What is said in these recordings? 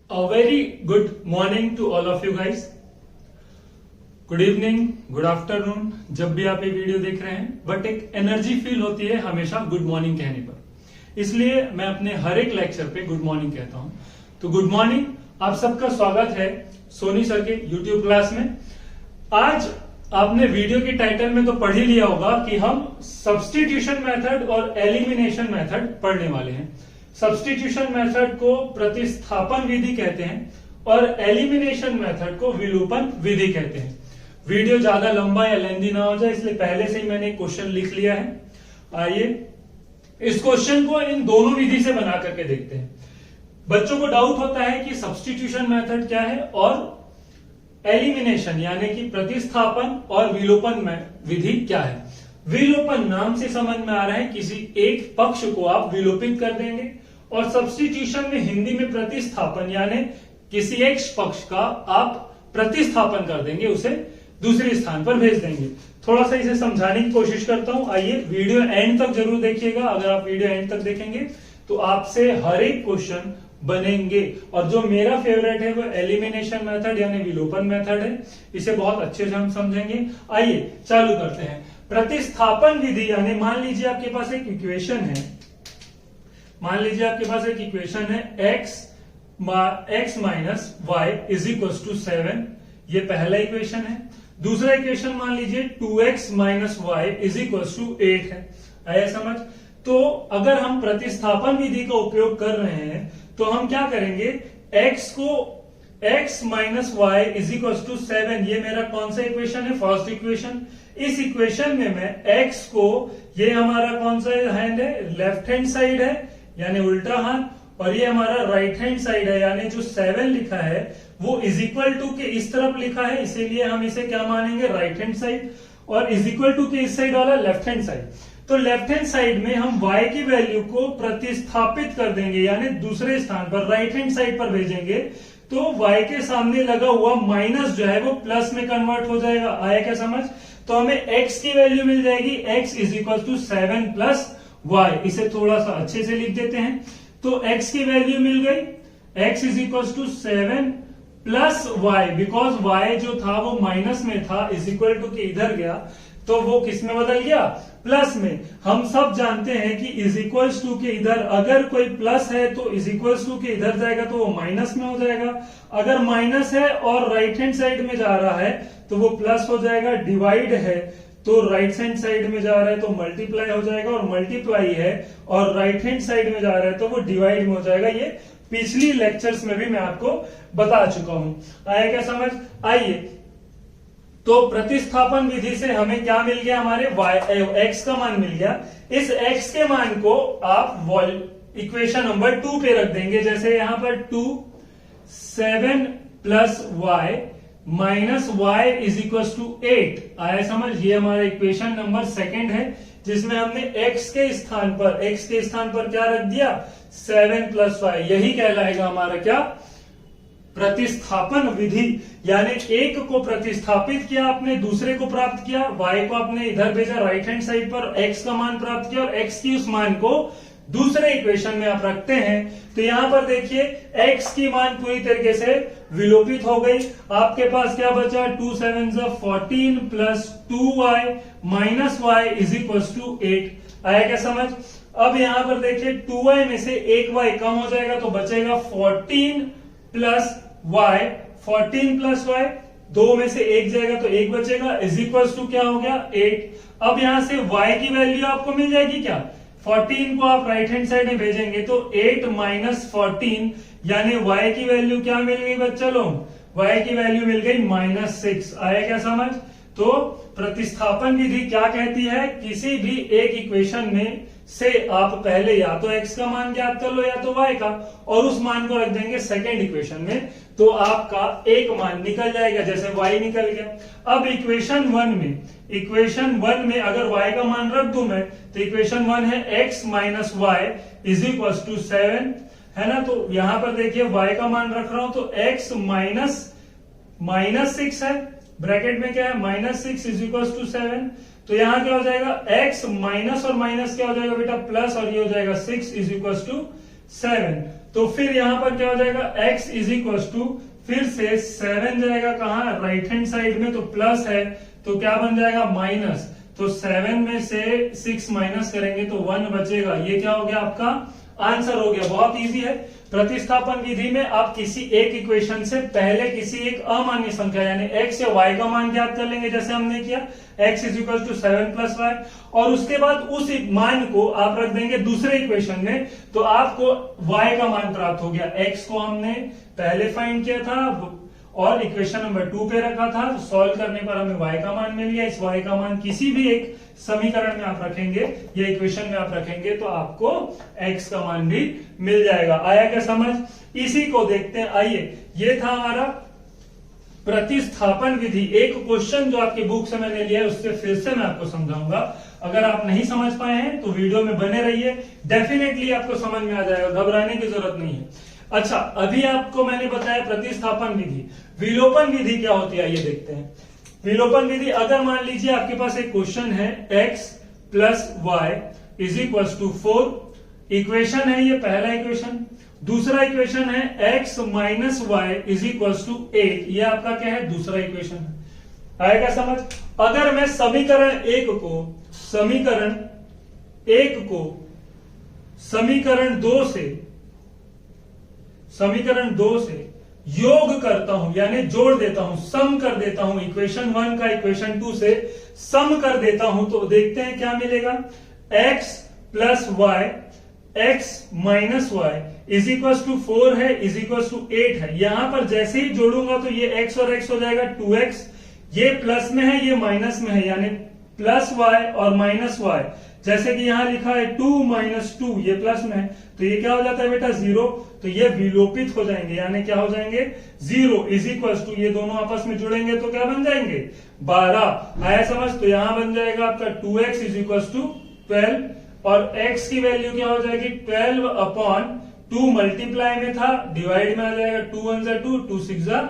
A very good morning to all of you guys. Good evening, good afternoon, जब भी आप ये video देख रहे हैं, बट एक एनर्जी फील होती है हमेशा गुड मॉर्निंग कहने पर। इसलिए मैं अपने हर एक लेक्चर पे गुड मॉर्निंग कहता हूं। तो गुड मॉर्निंग, आप सबका स्वागत है सोनी सर के यूट्यूब क्लास में। आज आपने वीडियो के टाइटल में तो पढ़ ही लिया होगा कि हम सब्स्टिट्यूशन मेथड और एलिमिनेशन मेथड पढ़ने वाले हैं। सब्स्टिट्यूशन मेथड को प्रतिस्थापन विधि कहते हैं और एलिमिनेशन मेथड को विलोपन विधि कहते हैं। वीडियो ज्यादा लंबा या लेंदी ना हो जाए, इसलिए पहले से ही मैंने एक क्वेश्चन लिख लिया है। आइए इस क्वेश्चन को इन दोनों विधि से बना करके देखते हैं। बच्चों को डाउट होता है कि सब्स्टिट्यूशन मेथड क्या है और एलिमिनेशन यानी कि प्रतिस्थापन और विलोपन विधि क्या है। विलोपन नाम से समझ में आ रहा है किसी एक पक्ष को आप विलोपित कर देंगे, और सब्स्टिट्यूशन में हिंदी में प्रतिस्थापन यानी किसी एक पक्ष का आप प्रतिस्थापन कर देंगे, उसे दूसरे स्थान पर भेज देंगे। थोड़ा सा इसे समझाने की कोशिश करता हूं। आइए वीडियो एंड तक जरूर देखिएगा। अगर आप वीडियो एंड तक देखेंगे तो आपसे हर एक क्वेश्चन बनेंगे। और जो मेरा फेवरेट है वो एलिमिनेशन मेथड यानी विलोपन मेथड है। इसे बहुत अच्छे से हम समझेंगे। आइए चालू करते हैं। प्रतिस्थापन विधि यानी मान लीजिए आपके पास एक इक्वेशन है। मान लीजिए आपके पास एक इक्वेशन है x minus Y is equal to 7। ये पहला इक्वेशन है। दूसरा इक्वेशन मान लीजिए 2x minus Y is equal to 8 है। आया समझ? तो अगर हम प्रतिस्थापन विधि का उपयोग कर रहे हैं तो हम क्या करेंगे, x को x minus Y is equal to 7, ये मेरा कौन सा इक्वेशन है, फर्स्ट इक्वेशन। इस इक्वेशन में मैं x को, ये हमारा कौन सा हैंड है, लेफ्ट हैंड साइड है यानी उल्टा हाथ, और ये हमारा राइट हैंड साइड है यानी जो 7 लिखा है वो इज इक्वल टू के इस तरफ लिखा है, इसीलिए हम इसे क्या मानेंगे, राइट हैंड साइड, और इज इक्वल टू के इस साइड वाला लेफ्ट हैंड साइड। तो लेफ्ट हैंड साइड में हम y की वैल्यू को प्रतिस्थापित कर देंगे यानी दूसरे स्थान पर राइट हैंड साइड पर भेजेंगे। तो y के सामने लगा हुआ माइनस जो है वो प्लस में कन्वर्ट हो जाएगा। आया क्या समझ? तो हमें x की वैल्यू मिल जाएगी x is equal to 7 plus y। इसे थोड़ा सा अच्छे से लिख देते हैं। तो x की वैल्यू मिल गई, x is equal to 7 plus y, because y जो था वो माइनस में था, इज इक्वल टू के इधर गया तो वो किस में बदल गया, प्लस में। हम सब जानते हैं कि इज इक्वल्स टू के इधर अगर कोई प्लस है तो इज इक्वल्स टू के इधर जाएगा तो वो माइनस में हो जाएगा। अगर माइनस है और राइट हैंड साइड में जा रहा है तो वो प्लस हो जाएगा। डिवाइड है तो राइट हैंड साइड में जा रहा है तो मल्टीप्लाई हो जाएगा, और मल्टीप्लाई है और राइट हैंड साइड में जा रहा है तो वो डिवाइड में हो जाएगा। ये पिछली लेक्चर्स में भी मैं आपको बता चुका हूं। आया क्या समझ? आइए, तो प्रतिस्थापन विधि से हमें क्या मिल गया, हमारे x का मान मिल गया। इस x के मान को आप इक्वेशन नंबर 2 पे रख देंगे। जैसे यहां पर 2 7 plus Y minus Y is equal to 8। आया समझ? ये हमारा इक्वेशन नंबर 2 है जिसमें हमने x के स्थान पर क्या रख दिया, 7 प्लस वाई। यही कहलाएगा हमारा क्या, प्रतिस्थापन विधि। यानी एक को प्रतिस्थापित किया आपने, दूसरे को प्राप्त किया, y को आपने इधर भेजा राइट हैंड साइड पर, x का मान प्राप्त किया और x की उस मान को दूसरे इक्वेशन में आप रखते हैं। तो यहां पर देखिए x की मान पूरी तरीके से विलोपित हो गई। आपके पास क्या बचा, 2 7 14 plus 2y minus Y is equal to 8। आया क्या समझ? अब यहां पर देखिए 2y में से 1y कम हो जाएगा तो बचेगा 14 प्लस y। 14 प्लस y, 2 में से 1 जाएगा तो 1 बचेगा, इज इक्वल टू क्या हो गया, 8। अब यहां से y की वैल्यू आपको मिल जाएगी क्या, 14 को आप राइट हैंड साइड में भेजेंगे तो 8 माइनस 14 यानी y की वैल्यू क्या मिल गई बच्चा लोग, y की वैल्यू मिल गई -6। आया क्या समझ? तो प्रतिस्थापन विधि क्या कहती है, किसी भी एक इक्वेशन में से आप पहले या तो x का मान ज्ञात कर लो या तो y का, और उस मान को रख देंगे सेकेंड इक्वेशन में तो आपका एक मान निकल जाएगा, जैसे y निकल गया। अब इक्वेशन 1 में अगर y का मान रख दूं मैं तो इक्वेशन 1 है x minus Y is equal to 7, है ना। तो यहां पर देखिए y का मान रख रहा हूं तो x माइनस 6 है, ब्रैकेट में क्या है, -6 इज इक्वल टू 7। तो यहां क्या हो जाएगा, x माइनस और माइनस क्या हो जाएगा बेटा, प्लस, और ये हो जाएगा 6 इज इक्वल टू 7। तो फिर यहां पर क्या हो जाएगा, x इज इक्वल टू फिर से 7 जाएगा कहां, राइट हैंड साइड में, तो प्लस है तो क्या बन जाएगा माइनस, तो 7 में से 6 माइनस करेंगे तो 1 बचेगा। ये क्या हो गया आपका आंसर हो गया। बहुत इजी है। प्रतिस्थापन विधि में आप किसी एक इक्वेशन से पहले किसी एक अमान्य संख्या यानी x या y का मान ज्ञात कर लेंगे, जैसे हमने किया x is equal to 7 plus Y, और उसके बाद उस मान को आप रख देंगे दूसरे इक्वेशन में, तो आपको y का मान प्राप्त हो गया। x को हमने पहले फाइंड किया था और इक्वेशन नंबर 2 पे रखा था, तो सॉल्व करने पर हमें y का मान मिल गया। इस y का मान किसी भी एक समीकरण में आप रखेंगे या इक्वेशन में आप रखेंगे तो आपको x का मान भी मिल जाएगा। आया क्या समझ? इसी को देखते हैं। आइए, ये था हमारा प्रतिस्थापन विधि। एक क्वेश्चन जो आपकी बुक से मैंने लिया है उससे फिर से मैं आपको समझाऊंगा। अगर आप नहीं समझ पाए हैं तो वीडियो में बने रहिए, डेफिनेटली आपको समझ में आ जाएगा, घबराने की जरूरत नहीं है। अच्छा, अभी आपको मैंने बताया प्रतिस्थापन विधि। विलोपन विधि क्या होती है ये देखते हैं। विलोपन विधि, अगर मान लीजिए आपके पास एक क्वेश्चन है x plus Y is equal to 4, equation है ये पहला इक्वेशन। दूसरा इक्वेशन है x minus Y is equal to 8, ये आपका क्या है दूसरा इक्वेशन है। आएगा समझ? अगर मैं समीकरण एक को समीकरण दो से योग करता हूं यानी जोड़ देता हूं, सम कर देता हूं, इक्वेशन 1 का इक्वेशन 2 से सम कर देता हूं, तो देखते हैं क्या मिलेगा। x plus Y x minus Y is equal to 4 है, इज इक्वल टू 8 है। यहां पर जैसे ही जोड़ूंगा तो ये x और x हो जाएगा 2x, ये प्लस में है ये माइनस में है, यानी प्लस वाई और माइनस वाई। जैसे कि यहां लिखा है 2 माइनस 2, ये प्लस में है, तो ये क्या हो जाता है बेटा 0, तो ये विलोपित हो जाएंगे, यानी क्या हो जाएंगे 0 इज इक्वल टू, ये दोनों आपस में जुड़ेंगे तो क्या बन जाएंगे 12। आया समझ? तो यहां बन जाएगा आपका 2x इज इक्वल टू 12, और x की वैल्यू क्या हो जाएगी 12 अपॉन 2 मल्टीप्लाई में था, डिवाइड में आ जाएगा 2 1 जा 2, 2 6 जा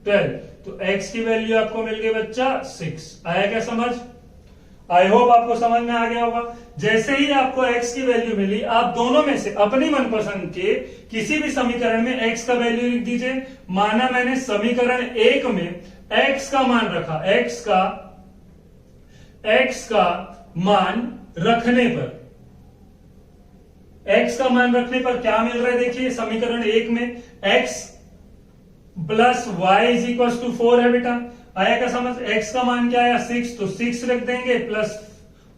12, तो x की वैल्यू आपको मिल गई बच्चा 6। आया क्या समझ? आई होप आपको समझ में आ गया होगा। जैसे ही आपको x की वैल्यू मिली, आप दोनों में से अपनी मनपसंद के किसी भी समीकरण में x का वैल्यू लिख दीजिए। माना मैंने समीकरण 1 में x का मान रखा, x का मान रखने पर क्या मिल रहा है देखिए, समीकरण 1 में x plus Y is equal to 4 है बेटा। आया क्या समझ? x का मान क्या आया 6, तो 6 रख देंगे प्लस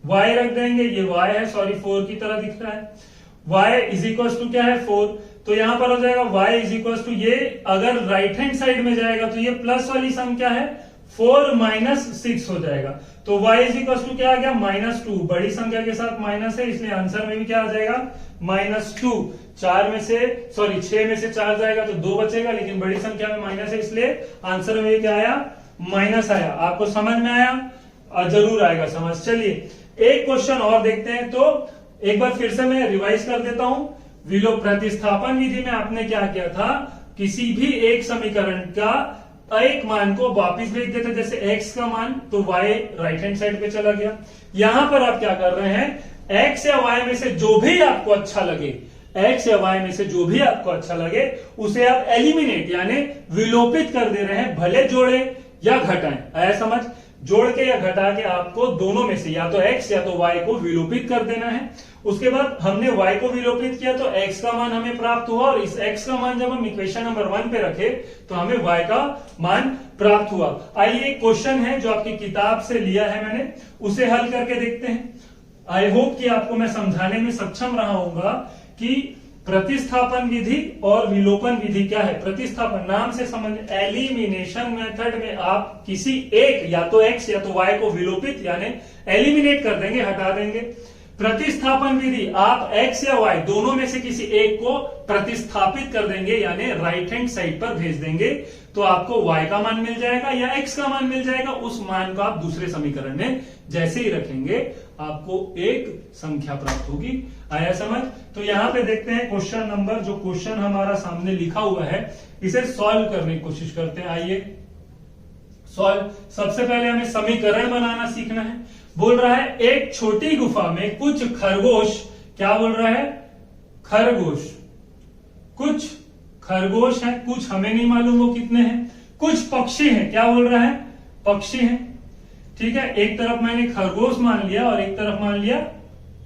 y रख देंगे, ये y है, सॉरी 4 की तरह दिख रहा है। y इज इक्वल टू क्या है 4, तो यहां पर हो जाएगा y इज इक्वल टू, ये अगर राइट हैंड साइड में जाएगा तो ये प्लस वाली सम क्या है 4 माइनस 6 हो जाएगा, तो y इज इक्वल टू क्या आ गया -2। बड़ी संख्या के साथ माइनस है, इसलिए आंसर में भी क्या आ जाएगा -2। 6 में से 4 जाएगा तो 2 बचेगा, लेकिन बड़ी संख्या में माइनस है, इसलिए आंसर में भी क्या आया माइनस आया। आपको समझ में आया? जरूर आएगा समझ। चलिए एक क्वेश्चन और देखते हैं। तो एक बार फिर से मैं रिवाइज कर देता हूं। प्रतिस्थापन विधि में आपने क्या किया था, किसी भी एक समीकरण का एक मान को वापिस भेज देते, जैसे x का मान, तो y राइट हैंड साइड पे चला गया। यहां पर आप क्या कर रहे हैं, x या y में से जो भी आपको अच्छा लगे उसे आप एलिमिनेट यानी विलोपित कर दे रहे हैं, भले जोड़े या घटाएं। आया समझ? जोड़ के या घटा के आपको दोनों में से या तो x या तो y को विलोपित कर देना है। उसके बाद हमने y को विलोपित किया तो x का मान हमें प्राप्त हुआ, और इस x का मान जब हम इक्वेशन नंबर 1 पे रखे तो हमें y का मान प्राप्त हुआ। आइए क्वेश्चन है जो आपकी किताब से लिया है मैंने, उसे हल करके देखते हैं। आई होप कि आपको मैं समझाने में सक्षम रहा हूंगा कि प्रतिस्थापन विधि और विलोपन विधि क्या है। प्रतिस्थापन नाम से समझ, एलिमिनेशन मेथड में आप किसी एक या तो x या तो y को विलोपित यानी एलिमिनेट कर देंगे, हटा देंगे। प्रतिस्थापन विधि आप x या y दोनों में से किसी एक को प्रतिस्थापित कर देंगे यानी राइट हैंड साइड पर भेज देंगे, तो आपको y का मान मिल जाएगा या x का मान मिल जाएगा। उस मान को आप दूसरे समीकरण में जैसे ही रखेंगे आपको एक संख्या प्राप्त होगी। आया समझ? तो यहां पे देखते हैं क्वेश्चन नंबर, जो क्वेश्चन हमारा सामने लिखा हुआ है इसे सॉल्व करने की कोशिश करते हैं। आइए सॉल्व। सबसे पहले हमें समीकरण बनाना सीखना है। बोल रहा है एक छोटी गुफा में कुछ खरगोश, क्या बोल रहा है, खरगोश कुछ खरगोश हैं, कुछ हमें नहीं मालूम वो कितने हैं, कुछ पक्षी हैं। क्या बोल रहा है? पक्षी हैं। ठीक है, एक तरफ मैंने खरगोश मान लिया और एक तरफ मान लिया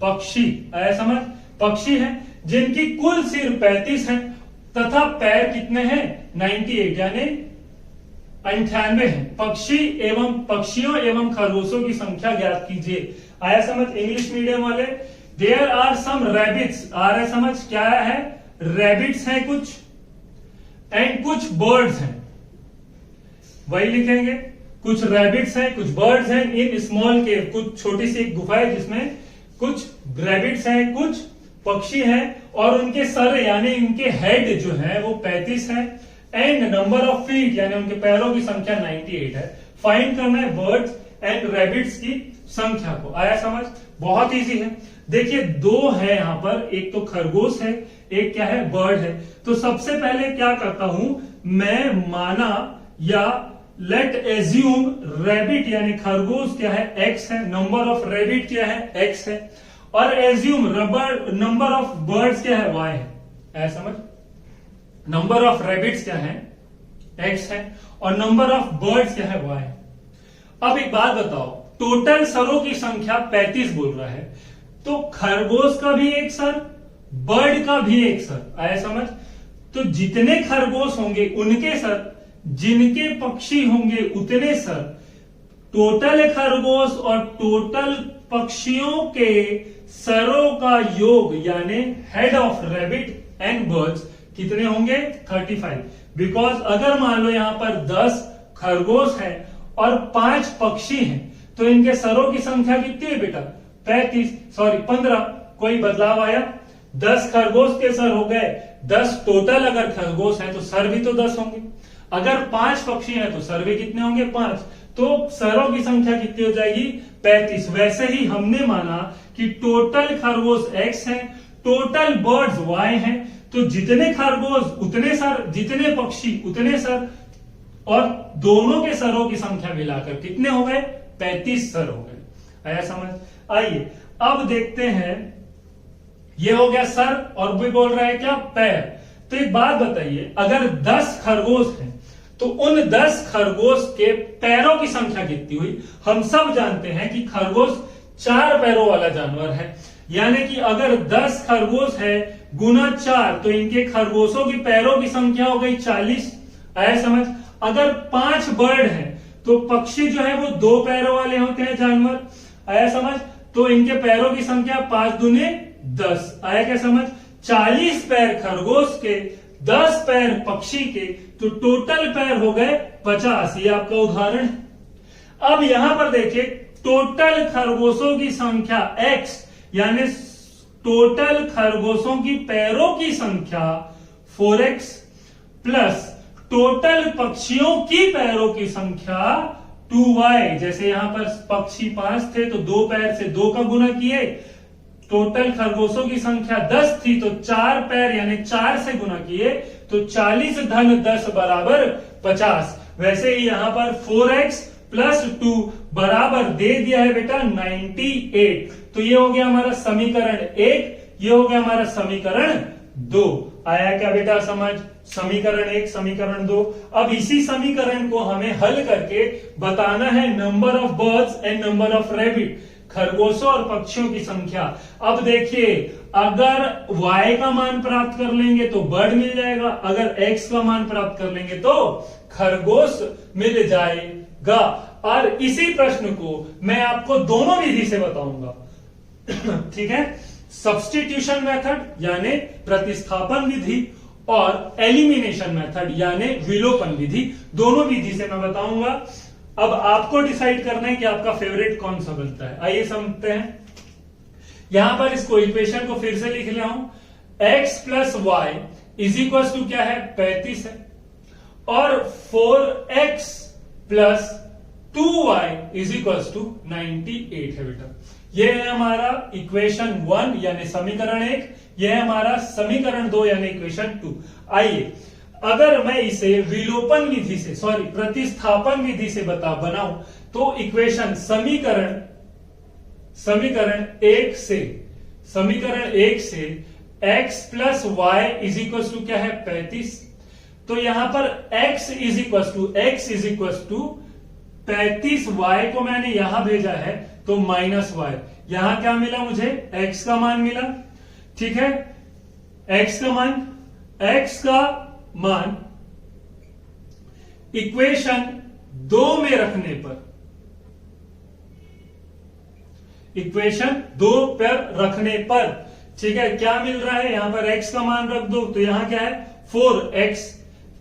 पक्षी। आया समझ? पक्षी हैं जिनकी कुल सिर 35 है तथा पैर कितने हैं? 98 यानी 98 है। पक्षी एवं पक्षियों एवं खरगोशों की संख्या ज्ञात कीजिए। आया समझ? इंग्लिश मीडियम वाले, देयर आर सम रैबिट्स। आ रहा है समझ? क्या है? रैबिट्स हैं कुछ एंड कुछ बर्ड्स हैं। वही लिखेंगे, कुछ रैबिट्स हैं, कुछ बर्ड्स हैं इन स्मॉल केव। कुछ छोटी सी एक गुफा है जिसमें कुछ रैबिट्स हैं, कुछ पक्षी हैं और उनके सर यानी उनके हेड जो है वो 35 है एंड नंबर ऑफ फीट यानी उनके पैरों की संख्या 98 है। फाइंड करना है बर्ड्स एंड रैबिट्स की संख्या को। आया समझ? बहुत इजी है। देखिए दो है यहां पर, एक तो खरगोश है, एक क्या है? बर्ड है। तो सबसे पहले क्या करता हूं मैं, माना या लेट एज्यूम रैबिट यानी खरगोश क्या है? x है, नंबर ऑफ रैबिट क्या है? x है, और एज्यूम नंबर ऑफ बर्ड्स क्या है? y है। ऐसा समझ? नंबर ऑफ रैबिट्स क्या है? x है और नंबर ऑफ बर्ड्स क्या है? y है। अब एक बात बताओ, टोटल सरों की संख्या 35 बोल रहा है, तो खरगोश का भी एक सर, बर्ड का भी एक सर। आया समझ? तो जितने खरगोश होंगे उनके सर, जिनके पक्षी होंगे उतने सर, टोटल खरगोश और टोटल पक्षियों के सरों का योग यानी head of rabbit and birds कितने होंगे? 35। बिकॉज अगर मान लो यहां पर 10 खरगोश है और 5 पक्षी हैं तो इनके सरों की संख्या कितनी है बेटा? 15। कोई बदलाव आया? 10 खरगोश के सर हो गए, 10 टोटल अगर खरगोश है तो सर भी तो 10 होंगे। अगर 5 पक्षी हैं तो सर भी कितने होंगे? 5। तो सरों की संख्या कितनी हो जाएगी? 35। वैसे ही हमने माना कि टोटल खरगोश x है, टोटल बर्ड्स y हैं, तो जितने खरगोश उतने सर, जितने पक्षी उतने सर, और दोनों के सरों की संख्या मिलाकर कितने हो गए? 35 सर हो गए। आया समझ? आइए अब देखते हैं, ये हो गया सर और भी बोल रहा है क्या? पैर। तो एक बात बताइए, अगर 10 खरगोश हैं तो उन 10 खरगोश के पैरों की संख्या कितनी हुई? हम सब जानते हैं कि खरगोश 4 पैरों वाला जानवर है, यानी कि अगर 10 खरगोश है गुना 4 तो इनके खरगोशों की पैरों की संख्या हो गई 40। आया समझ? अगर 5 बर्ड है तो पक्षी जो है वो 2 पैरों वाले होते हैं जानवर। आया समझ? तो इनके पैरों की संख्या 5 दूने 10। आया क्या समझ? 40 पैर खरगोश के, 10 पैर पक्षी के, तो टोटल पैर हो गए 50। ये आपका उदाहरण है। अब यहां पर देखिए टोटल खरगोशों की संख्या x यानी टोटल खरगोशों की पैरों की संख्या 4x प्लस टोटल पक्षियों की पैरों की संख्या 2y। जैसे यहां पर पक्षी 5 थे तो 2 पैर से 2 का गुना किए, टोटल खरगोशों की संख्या 10 थी तो 4 पैर यानी 4 से गुना किए, तो 40 धन 10 बराबर 50। वैसे ही यहां पर 4x प्लस 2 बराबर दे दिया है बेटा 98। तो ये हो गया हमारा समीकरण 1, ये हो गया हमारा समीकरण 2। आया क्या बेटा समझ? समीकरण 1, समीकरण 2। अब इसी समीकरण को हमें हल करके बताना है number of birds and number of rabbit, खरगोशों और पक्षियों की संख्या। अब देखिए अगर y का मान प्राप्त कर लेंगे तो बर्ड मिल जाएगा, अगर x का मान प्राप्त कर लेंगे तो खरगोश मिल जाएगा। और इसी प्रश्न को मैं आपको दोनों विधि से बताऊंगा। ठीक है, सब्स्टिट्यूशन मेथड यानी प्रतिस्थापन विधि और एलिमिनेशन मेथड यानी विलोपन विधि, दोनों विधि से मैं बताऊंगा। अब आपको डिसाइड करना है कि आपका फेवरेट कौन सा बनता है। आइए समझते हैं। यहां पर इसको इक्वेशन को फिर से लिख रहा हूं, x plus Y is equal to क्या है? 35 है, और 4x plus 2y is equal to 98 है बेटा। यह है हमारा इक्वेशन 1 यानी समीकरण 1, यह है हमारा समीकरण 2 यानी इक्वेशन 2। आइए अगर मैं इसे विलोपन विधि से प्रतिस्थापन विधि से बनाऊं तो इक्वेशन समीकरण 1 से x plus Y is equal to क्या है 35। तो यहां पर x is equal to 35, y को मैंने यहां भेजा है तो माइनस y। यहां क्या मिला मुझे, x का मान मिला, ठीक है। x का मान इक्वेशन 2 में रखने पर, इक्वेशन 2 पर रखने पर, ठीक है, क्या मिल रहा है, यहां पर x का मान रख दो तो यहां क्या है 4x।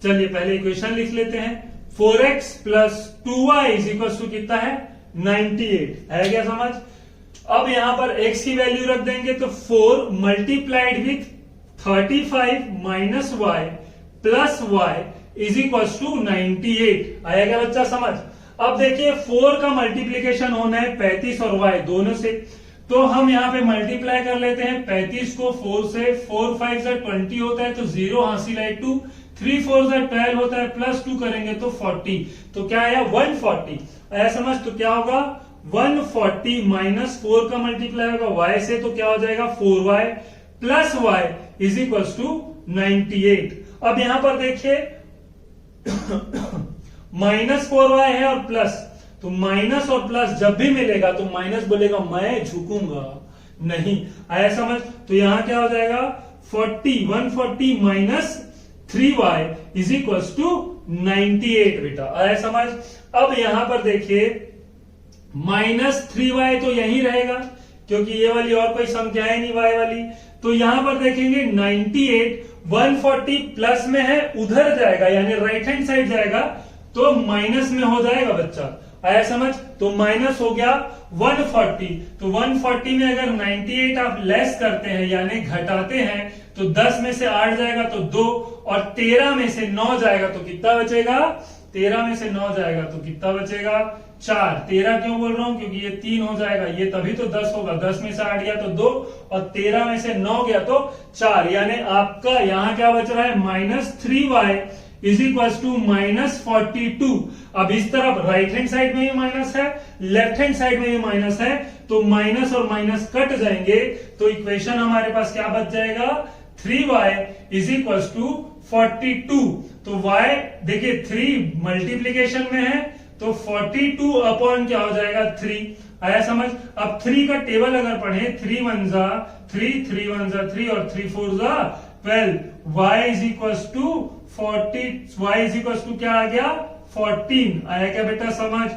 चलिए पहले इक्वेशन लिख लेते हैं, 4x plus 2y is equal to कितना है 98, है क्या समझ। अब यहां पर x की वैल्यू रख देंगे तो 4 multiplied with 35 minus y plus y is equal to 98, आया क्या बच्चा समझ। अब देखिए 4 का मल्टीप्लीकेशन होना है 35 और y दोनों से, तो हम यहां पे मल्टीप्लाई कर लेते हैं 35 को 4 से, 4 5 से 20 होता है तो 0 हासिल है 2, 3 4 से 12 होता है प्लस 2 करेंगे तो 40, तो क्या आया 140, आया समझ। तो क्या होगा 140 माइनस 4 का मल्टीप्लाई होगा y से तो क्या हो जाएगा 4y plus y is equal to 98। अब यहां पर देखिए माइनस 4y है और प्लस, तो माइनस और प्लस जब भी मिलेगा तो माइनस बोलेगा मैं झुकूंगा नहीं, आया समझ। तो यहां क्या हो जाएगा 140 minus 3y is equal to 98 बेटा, आया समझ। अब यहां पर देखिए माइनस 3y तो यही रहेगा क्योंकि ये वाली और कोई संख्या है नहीं y वाली, तो यहां पर देखेंगे 98 140 प्लस में है उधर जाएगा यानी राइट हैंड साइड जाएगा तो माइनस में हो जाएगा बच्चा, आया समझ। तो माइनस हो गया 140, तो 140 में अगर 98 आप लेस करते हैं यानी घटाते हैं तो 10 में से 8 जाएगा तो 2 और 13 में से 9 जाएगा तो कितना बचेगा, 13 में से 9 जाएगा तो कितना बचेगा 4। 13 क्यों बोल रहा हूं क्योंकि ये 3 हो जाएगा, ये तभी तो 10 होगा, 10 में से 8 गया तो 2 और 13 में से 9 गया तो 4, यानी आपका यहां क्या बच रहा है minus 3y is equal to minus 42। अब इस तरफ राइट हैंड साइड में भी माइनस है, लेफ्ट हैंड साइड में भी माइनस है, तो माइनस और माइनस कट जाएंगे तो इक्वेशन हमारे पास क्या बच जाएगा 3y इज इक्वल टू 42। तो y देखिए 3 मल्टीप्लीकेशन में है तो 42 अपॉन क्या हो जाएगा 3, आया समझ। अब 3 का टेबल अगर पढ़े 3 1 जा 3, 3 1 जा 3 और 3 4 जा 12, y is equal to 40, y is equal to क्या आ गया 14, आया क्या बेटा समझ।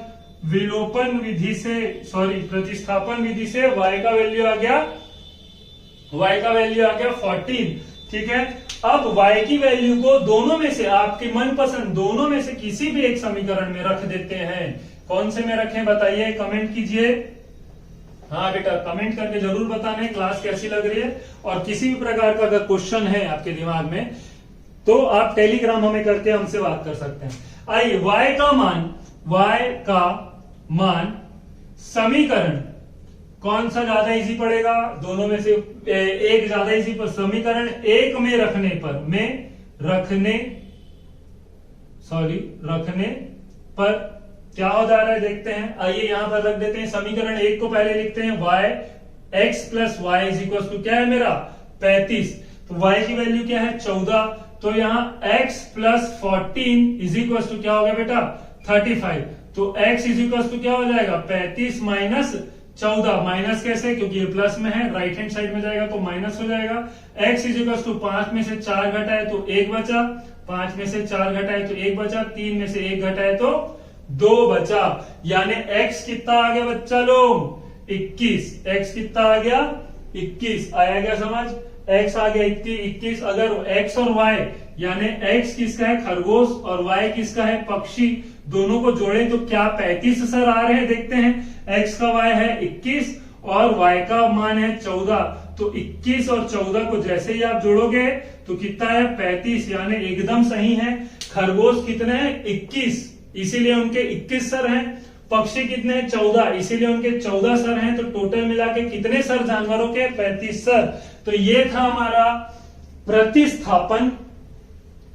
विलोपन विधि से प्रतिस्थापन विधि से y का वैल्यू आ गया 14, ठीक है। अब y की वैल्यू को दोनों में से आपके मनपसंद दोनों में से किसी भी एक समीकरण में रख देते हैं, कौन से में रखें बताइए, कमेंट कीजिए। हाँ बेटा कमेंट करके जरूर बताना क्लास कैसी लग रही है, और किसी भी प्रकार का अगर क्वेश्चन है आपके दिमाग में तो आप टेलीग्राम हमें करके हमसे बात कर सकते हैं। आइए y का मान समीकरण कौन सा ज्यादा इजी पड़ेगा, दोनों में से एक ज्यादा इजी पर, समीकरण एक में रखने पर क्या हो जा रहा है देखते हैं। आइए यहां पर रख देते हैं समीकरण एक को पहले लिखते हैं y x plus Y is equal to क्या है मेरा 35, तो y की वैल्यू क्या है 14, तो यहाँ x plus 14 is equal to क्या होगा बेटा 35, तो x इज इक्वल टू क्या हो जाएगा 35 माइनस 14, माइनस कैसे क्योंकि ये प्लस में है राइट हैंड साइड में जाएगा तो माइनस हो जाएगा। x इज इक्वल टू 5 में से 4 घटाए तो 1 बचा, 5 में से 4 घटाए तो 1 बचा, 3 में से 1 घटाए तो 2 बचा, यानी x कितना आ गया बच्चा लोग 21, x कितना आ गया 21, आया क्या समझ, x आ गया 21। अगर x और y यानी x किसका है खरगोश और y किसका है पक्षी, दोनों को जोड़े तो क्या 35 सर आ रहे हैं, देखते हैं। x का y है 21 और y का मान है 14, तो 21 और 14 को जैसे ही आप जोड़ोगे तो कितना है 35, यानी एकदम सही है। खरगोश कितने हैं 21, इसीलिए उनके 21 सर हैं। पक्षी कितने हैं 14, इसीलिए उनके 14 सर हैं। तो टोटल मिला के कितने सर जानवरों के 35 सर। तो ये था हमारा प्रतिस्थापन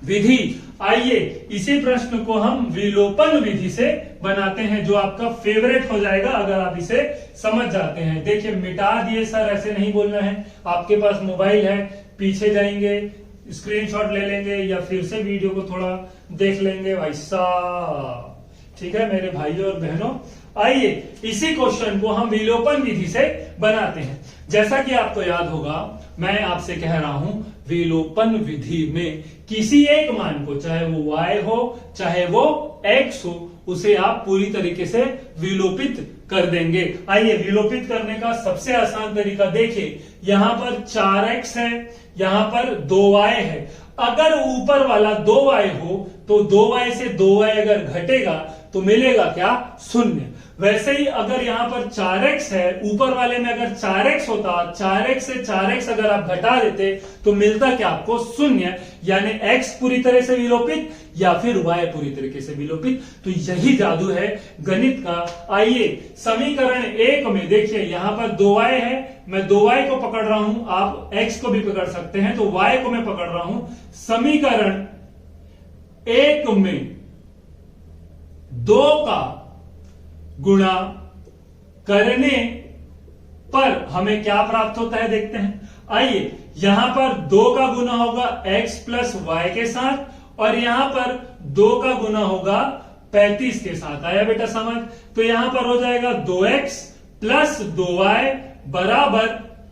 विधि। आइए इसी प्रश्न को हम विलोपन विधि से बनाते हैं, जो आपका फेवरेट हो जाएगा अगर आप इसे समझ जाते हैं। देखिए मिटा दिए सर ऐसे नहीं बोलना है, आपके पास मोबाइल है पीछे जाएंगे, स्क्रीनशॉट ले लेंगे या फिर से वीडियो को थोड़ा देख लेंगे वैसा। ठीक है मेरे भाइयों और बहनों, आइए इसी क्वेश्चन को हम विलोपन विधि से बनाते हैं। जैसा कि आपको याद होगा, मैं आपसे कह रहा हूं विलोपन विधि में किसी एक मान को, चाहे वो y हो चाहे वो x हो, उसे आप पूरी तरीके से विलोपित कर देंगे। आइए विलोपित करने का सबसे आसान तरीका देखिए। यहां पर 4x है, यहां पर 2y है। अगर ऊपर वाला 2y हो तो 2y से 2y अगर घटेगा तो मिलेगा क्या? शून्य। वैसे ही अगर यहां पर 4x है, ऊपर वाले में अगर 4x होता, 4x से 4x अगर आप घटा देते तो मिलता क्या आपको? शून्य। यानी x पूरी तरह से विलोपित या फिर y पूरी तरीके से विलोपित। तो यही जादू है गणित का। आइए समीकरण 1 में देखिए, यहां पर 2y है, मैं 2y को पकड़ रहा हूं, आप x को भी पकड़ सकते हैं, तो y को मैं पकड़ रहा हूं। समीकरण 1 में 2 का गुणा करने पर हमें क्या प्राप्त होता है देखते हैं। आइए यहां पर 2 का गुना होगा x प्लस वाई के साथ, और यहां पर 2 का गुना होगा 35 के साथ। आया बेटा समझ? तो यहां पर हो जाएगा 2x प्लस 2y बराबर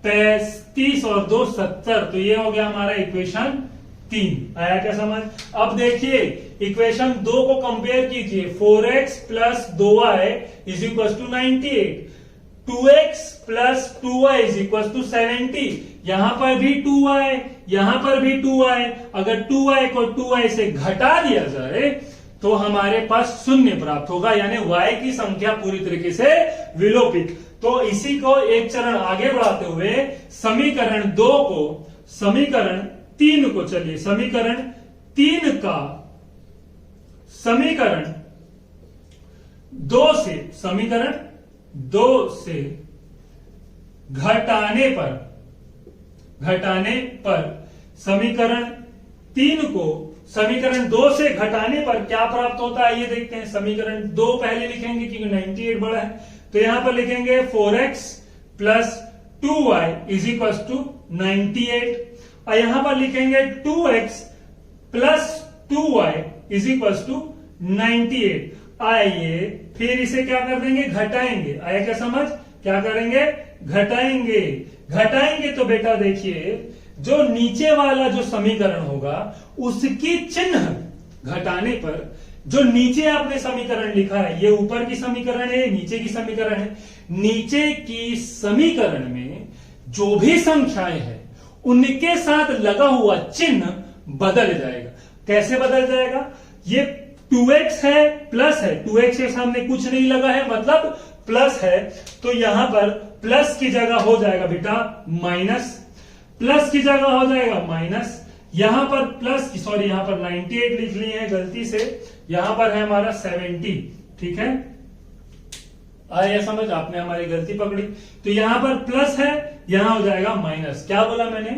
35 और 2 70। तो ये हो गया हमारा इक्वेशन 3। आया क्या समझ? अब देखिए इक्वेशन 2 को कंपेयर कीजिए। 4x plus 2y is equal to 98, 2x plus 2y is equal to 70। यहां पर भी 2y, यहां पर भी 2y। अगर 2y को 2y से घटा दिया जाए तो हमारे पास शून्य प्राप्त होगा, यानी y की संख्या पूरी तरीके से विलोपित। तो इसी को एक चरण आगे बढ़ाते हुए समीकरण 2 को समीकरण 3 को, चलिए समीकरण 3 का समीकरण 2 से, समीकरण 2 से घटाने पर समीकरण 3 को समीकरण 2 से घटाने पर क्या प्राप्त होता है ये देखते हैं। समीकरण 2 पहले लिखेंगे क्योंकि 98 बड़ा है, तो यहां पर लिखेंगे 4x plus 2y is equal to 98, और यहां पर लिखेंगे 2x plus 2y is equal to 98। आइए फिर इसे क्या कर देंगे? घटाएंगे। आया क्या समझ? क्या करेंगे? घटाएंगे। घटाएंगे तो बेटा देखिए, जो नीचे वाला जो समीकरण होगा उसकी चिन्ह घटाने पर, जो नीचे आपने समीकरण लिखा है, ये ऊपर की समीकरण है, नीचे की समीकरण है, नीचे की समीकरण में जो भी संख्याएं हैं उनके साथ लगा हुआ चिन्ह बदल जाएगा। कैसे बदल जाएगा? ये 2x है, प्लस है, 2x के सामने कुछ नहीं लगा है मतलब प्लस है, तो यहां पर प्लस की जगह हो जाएगा बेटा माइनस, प्लस की जगह हो जाएगा माइनस। यहां पर प्लस, सॉरी यहां पर 98 लिख लिए हैं गलती से, यहां पर है हमारा 70। ठीक है, आया समझ? आपने हमारी गलती पकड़ी। तो यहां पर प्लस है, यहां हो जाएगा माइनस। क्या बोला मैंने?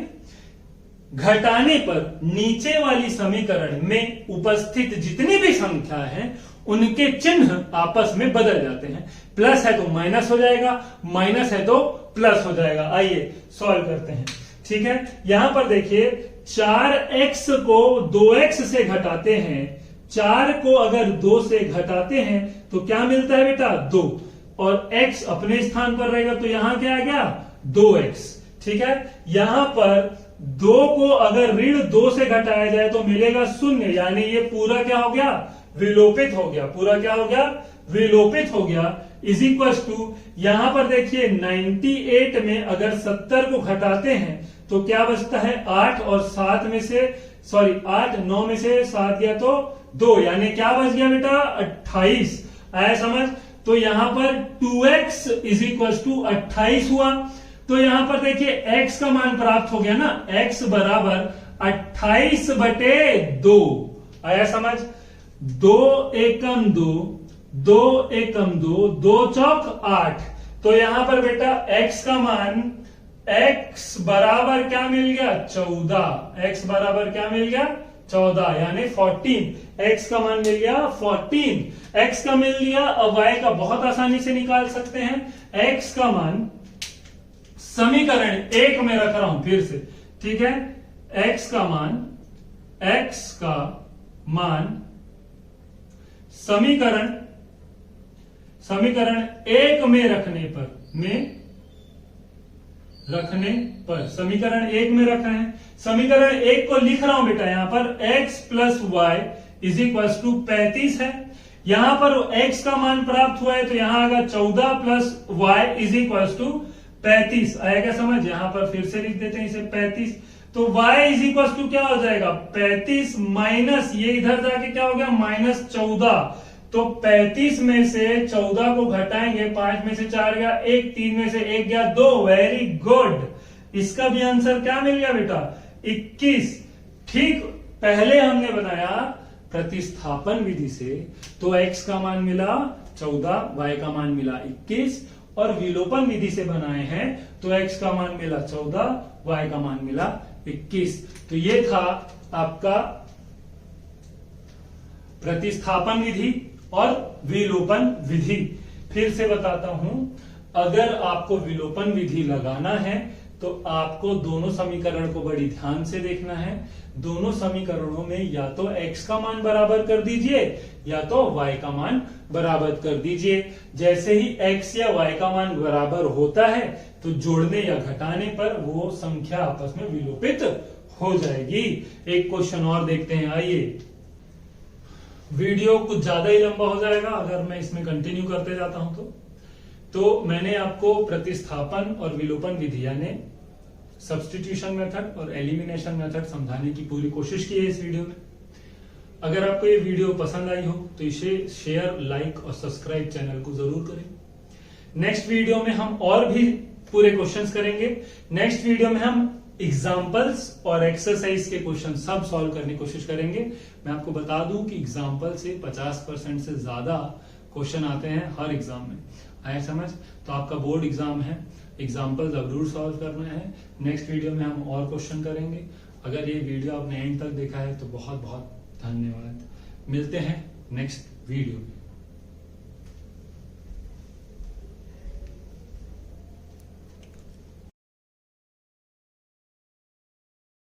घटाने पर नीचे वाली समीकरण में उपस्थित जितनी भी संख्या है उनके चिन्ह आपस में बदल जाते हैं। प्लस है तो माइनस हो जाएगा, माइनस है तो प्लस हो जाएगा। आइए सॉल्व करते हैं। ठीक है, यहां पर देखिए 4x को 2x से घटाते हैं, 4 को अगर 2 से घटाते हैं तो क्या मिलता है बेटा? 2, और x अपने स्थान पर रहेगा तो यहां क्या आ गया? 2x। ठीक है, यहां पर 2 को अगर ऋण 2 से घटाया जाए तो मिलेगा शून्य, यानी ये पूरा क्या हो गया? विलोपित हो गया। पूरा क्या हो गया? विलोपित हो गया। इज इक्वल टू, यहां पर देखिए 98 में अगर 70 को घटाते हैं तो क्या बचता है? 8 और 7 में से, सॉरी 8 9 में से 7 गया तो 2, यानी क्या बच गया बेटा? 28। आया समझ? तो यहां पर 2x इज इक्वल टू 28 हुआ। तो यहां पर देखिए x का मान प्राप्त हो गया ना, x बराबर 28/2। आया समझ? 2 एकम 2, 2 एकम 2, 2 चौक 8। तो यहां पर बेटा x का मान, x बराबर क्या मिल गया? 14। x बराबर क्या मिल गया? 14, यानी 14। x का मान मिल गया 14। x का मिल लिया। अब y का बहुत आसानी से निकाल सकते हैं। x का मान समीकरण 1 में रख रहा हूं फिर से। ठीक है, x का मान समीकरण एक में रखने पर समीकरण एक में रख रहे हैं। समीकरण एक को लिख रहा हूं बेटा, यहां पर x plus Y is equal to 35 है। यहां पर x का मान प्राप्त हुआ है तो यहां आएगा 14 plus Y is equal to 35 आएगा समझ। यहां पर फिर से लिख देते हैं इसे 35, तो y इज इक्वल टू क्या हो जाएगा 35 माइनस ये इधर जाके क्या हो गया -14। तो 35 में से 14 को घटाएंगे, 5 में से 4 गया 1, 3 में से 1 गया 2। वेरी गुड, इसका भी आंसर क्या मिल गया बेटा 21। ठीक पहले हमने बनाया प्रतिस्थापन विधि से, तो x का मान मिला 14, y का मान मिला 21, और विलोपन विधि से बनाए हैं तो x का मान मिला 14, y का मान मिला 21। तो ये था आपका प्रतिस्थापन विधि और विलोपन विधि। फिर से बताता हूं, अगर आपको विलोपन विधि लगाना है तो आपको दोनों समीकरण को बड़ी ध्यान से देखना है। दोनों समीकरणों में या तो x का मान बराबर कर दीजिए या तो y का मान बराबर कर दीजिए। जैसे ही x या y का मान बराबर होता है तो जोड़ने या घटाने पर वो संख्या आपस में विलोपित हो जाएगी। एक क्वेश्चन और देखते हैं, आइए। वीडियो कुछ ज्यादा ही लंबा हो जाएगा अगर मैं इसमें कंटिन्यू करते जाता हूं तो मैंने आपको प्रतिस्थापन और विलोपन विधि यानी सब्स्टिट्यूशन मेथड और एलिमिनेशन मेथड समझाने की पूरी कोशिश की है इस वीडियो में। अगर आपको ये वीडियो पसंद आई हो तो इसे शेयर, लाइक और सब्सक्राइब चैनल को जरूर करें। नेक्स्ट वीडियो में हम और भी पूरे क्वेश्चंस करेंगे। नेक्स्ट वीडियो में हम एग्जाम्पल्स और एक्सरसाइज के क्वेश्चन सब सॉल्व करने की कोशिश करेंगे। मैं आपको बता दूं कि एग्जाम्पल से 50% से ज्यादा क्वेश्चन आते हैं हर एग्जाम में। आया समझ? तो आपका बोर्ड एग्जाम है, एग्जाम्पल जरूर सॉल्व करना है। नेक्स्ट वीडियो में हम और क्वेश्चन करेंगे। अगर ये वीडियो आपने एंड तक देखा है तो बहुत बहुत धन्यवाद। मिलते हैं नेक्स्ट वीडियो में।